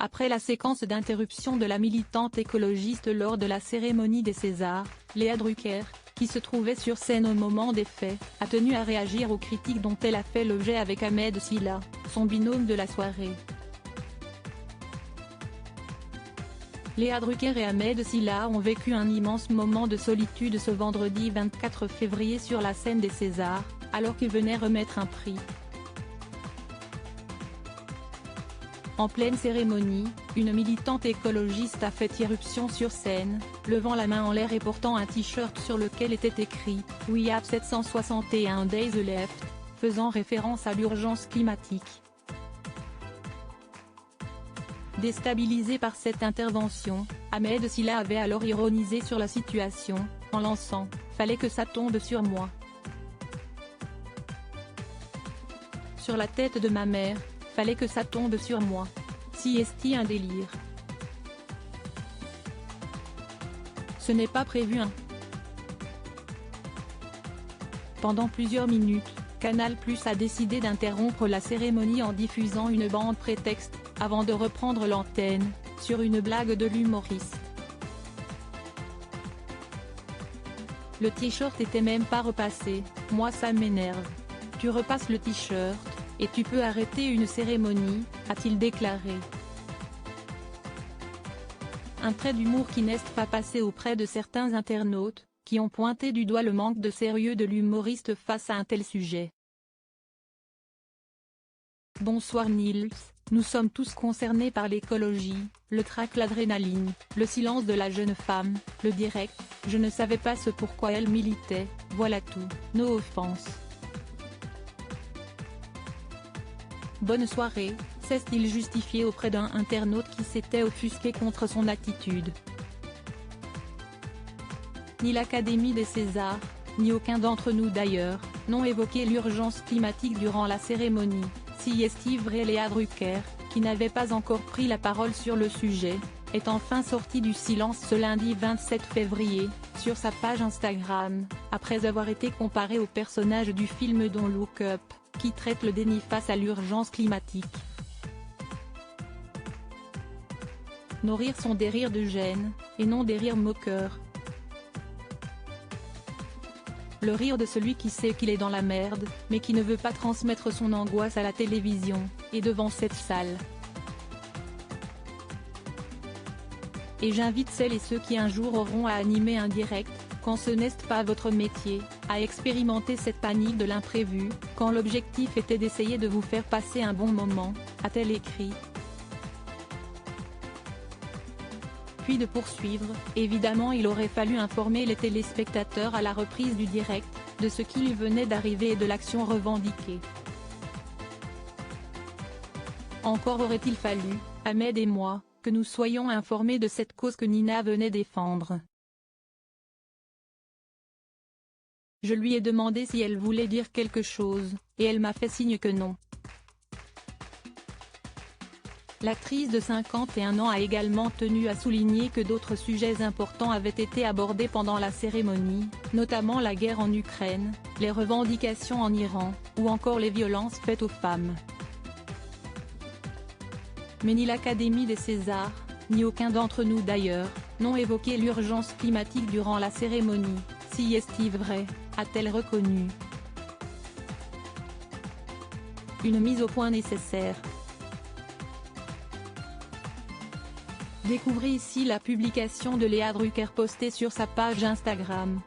Après la séquence d'interruption de la militante écologiste lors de la cérémonie des Césars, Léa Drucker, qui se trouvait sur scène au moment des faits, a tenu à réagir aux critiques dont elle a fait l'objet avec Ahmed Silla, son binôme de la soirée. Léa Drucker et Ahmed Silla ont vécu un immense moment de solitude ce vendredi 24 février sur la scène des Césars, alors qu'ils venaient remettre un prix. En pleine cérémonie, une militante écologiste a fait irruption sur scène, levant la main en l'air et portant un t-shirt sur lequel était écrit « We have 761 days left », faisant référence à l'urgence climatique. Déstabilisé par cette intervention, Ahmed Silla avait alors ironisé sur la situation, en lançant « Fallait que ça tombe sur moi. Sur la tête de ma mère, fallait que ça tombe sur moi. Si est-il un délire. Ce n'est pas prévu hein. » Pendant plusieurs minutes, Canal+ a décidé d'interrompre la cérémonie en diffusant une bande prétexte, avant de reprendre l'antenne, sur une blague de l'humoriste. Le t-shirt était même pas repassé, moi ça m'énerve. Tu repasses le t-shirt, et tu peux arrêter une cérémonie, a-t-il déclaré. Un trait d'humour qui n'est pas passé auprès de certains internautes, qui ont pointé du doigt le manque de sérieux de l'humoriste face à un tel sujet. Bonsoir Nils, nous sommes tous concernés par l'écologie, le trac, l'adrénaline, le silence de la jeune femme, le direct, je ne savais pas ce pourquoi elle militait, voilà tout, no offense. Bonne soirée, s'est-il justifié auprès d'un internaute qui s'était offusqué contre son attitude. Ni l'Académie des Césars, ni aucun d'entre nous d'ailleurs, n'ont évoqué l'urgence climatique durant la cérémonie, si est vrai. Léa Drucker, qui n'avait pas encore pris la parole sur le sujet, est enfin sortie du silence ce lundi 27 février, sur sa page Instagram, après avoir été comparée au personnage du film Don't Look Up, qui traite le déni face à l'urgence climatique. Nos rires sont des rires de gêne, et non des rires moqueurs. Le rire de celui qui sait qu'il est dans la merde, mais qui ne veut pas transmettre son angoisse à la télévision, et devant cette salle. Et j'invite celles et ceux qui un jour auront à animer un direct, quand ce n'est pas votre métier, à expérimenter cette panique de l'imprévu, quand l'objectif était d'essayer de vous faire passer un bon moment, a-t-elle écrit. Puis de poursuivre, évidemment il aurait fallu informer les téléspectateurs à la reprise du direct, de ce qui lui venait d'arriver et de l'action revendiquée. Encore aurait-il fallu, Ahmed et moi, que nous soyons informés de cette cause que Nina venait défendre. Je lui ai demandé si elle voulait dire quelque chose, et elle m'a fait signe que non. L'actrice de 51 ans a également tenu à souligner que d'autres sujets importants avaient été abordés pendant la cérémonie, notamment la guerre en Ukraine, les revendications en Iran, ou encore les violences faites aux femmes. Mais ni l'Académie des Césars, ni aucun d'entre nous d'ailleurs, n'ont évoqué l'urgence climatique durant la cérémonie, si est vrai, a-t-elle reconnu. Une mise au point nécessaire. Découvrez ici la publication de Léa Drucker postée sur sa page Instagram.